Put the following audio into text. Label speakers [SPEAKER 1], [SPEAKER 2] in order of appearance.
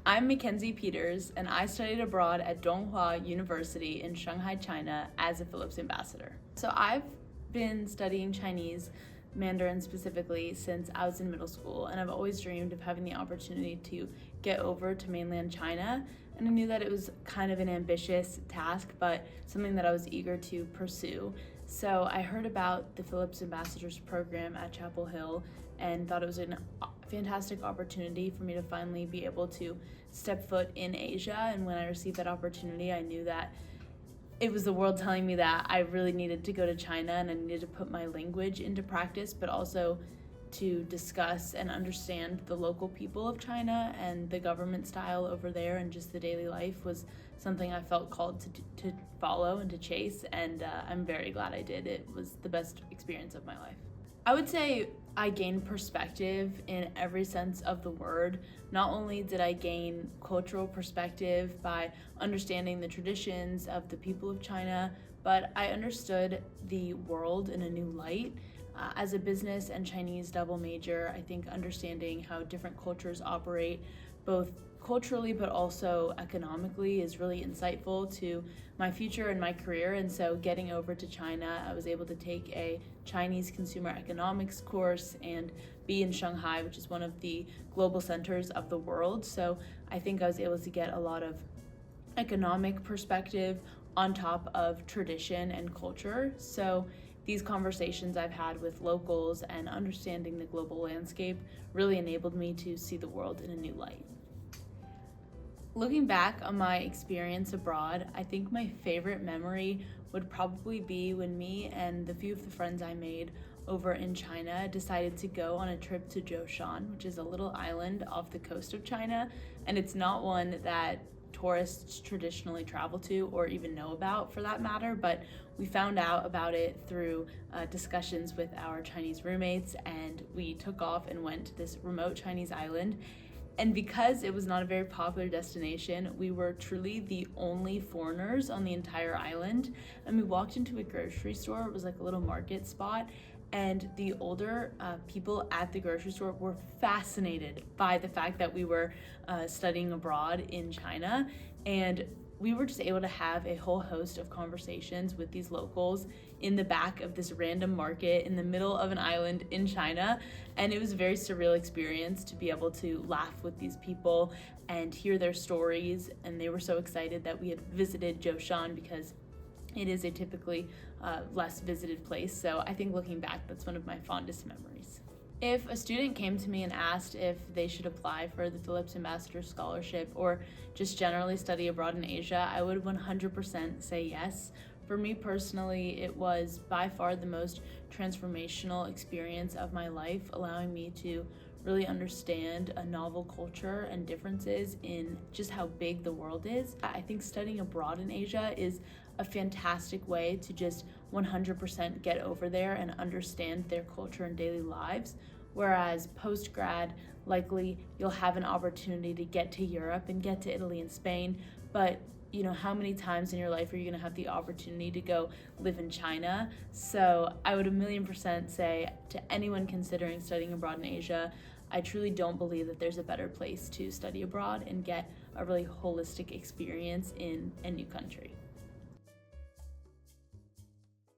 [SPEAKER 1] I'm McKenzie Peters, and I studied abroad at Donghua University in Shanghai, China as a Phillips ambassador. So I've been studying Chinese, Mandarin specifically, since I was in middle school, and I've always dreamed of having the opportunity to get over to mainland China. And I knew that it was kind of an ambitious task, but something that I was eager to pursue. So I heard about the Phillips Ambassadors program at Chapel Hill and thought it was a fantastic opportunity for me to finally be able to step foot in Asia. And when I received that opportunity, I knew that it was the world telling me that I really needed to go to China and I needed to put my language into practice, but also to discuss and understand the local people of China and the government style over there, and just the daily life was something I felt called to follow and to chase, and I'm very glad I did. It was the best experience of my life. I would say I gained perspective in every sense of the word. Not only did I gain cultural perspective by understanding the traditions of the people of China, but I understood the world in a new light. As a business and Chinese double major, I think understanding how different cultures operate, both culturally but also economically, is really insightful to my future and my career. And so getting over to China, I was able to take a Chinese consumer economics course and be in Shanghai, which is one of the global centers of the world. So I think I was able to get a lot of economic perspective on top of tradition and culture. So these conversations I've had with locals and understanding the global landscape really enabled me to see the world in a new light. Looking back on my experience abroad, I think my favorite memory would probably be when me and the few of the friends I made over in China decided to go on a trip to Zhoushan, which is a little island off the coast of China, and it's not one that tourists traditionally travel to or even know about for that matter, but we found out about it through discussions with our Chinese roommates, and we took off and went to this remote Chinese island. And because it was not a very popular destination, we were truly the only foreigners on the entire island. And we walked into a grocery store. It was like a little market spot. And the older people at the grocery store were fascinated by the fact that we were studying abroad in China. And we were just able to have a whole host of conversations with these locals in the back of this random market in the middle of an island in China. And it was a very surreal experience to be able to laugh with these people and hear their stories. And they were so excited that we had visited Zhoushan because it is a typically less visited place. So I think looking back, that's one of my fondest memories. If a student came to me and asked if they should apply for the Phillips Ambassador Scholarship or just generally study abroad in Asia, I would 100% say yes. For me personally, it was by far the most transformational experience of my life, allowing me to really understand a novel culture and differences in just how big the world is. I think studying abroad in Asia is a fantastic way to just 100% get over there and understand their culture and daily lives. Whereas post-grad, likely you'll have an opportunity to get to Europe and get to Italy and Spain, but how many times in your life are you going to have the opportunity to go live in China? So I would 1,000,000% say to anyone considering studying abroad in Asia, I truly don't believe that there's a better place to study abroad and get a really holistic experience in a new country.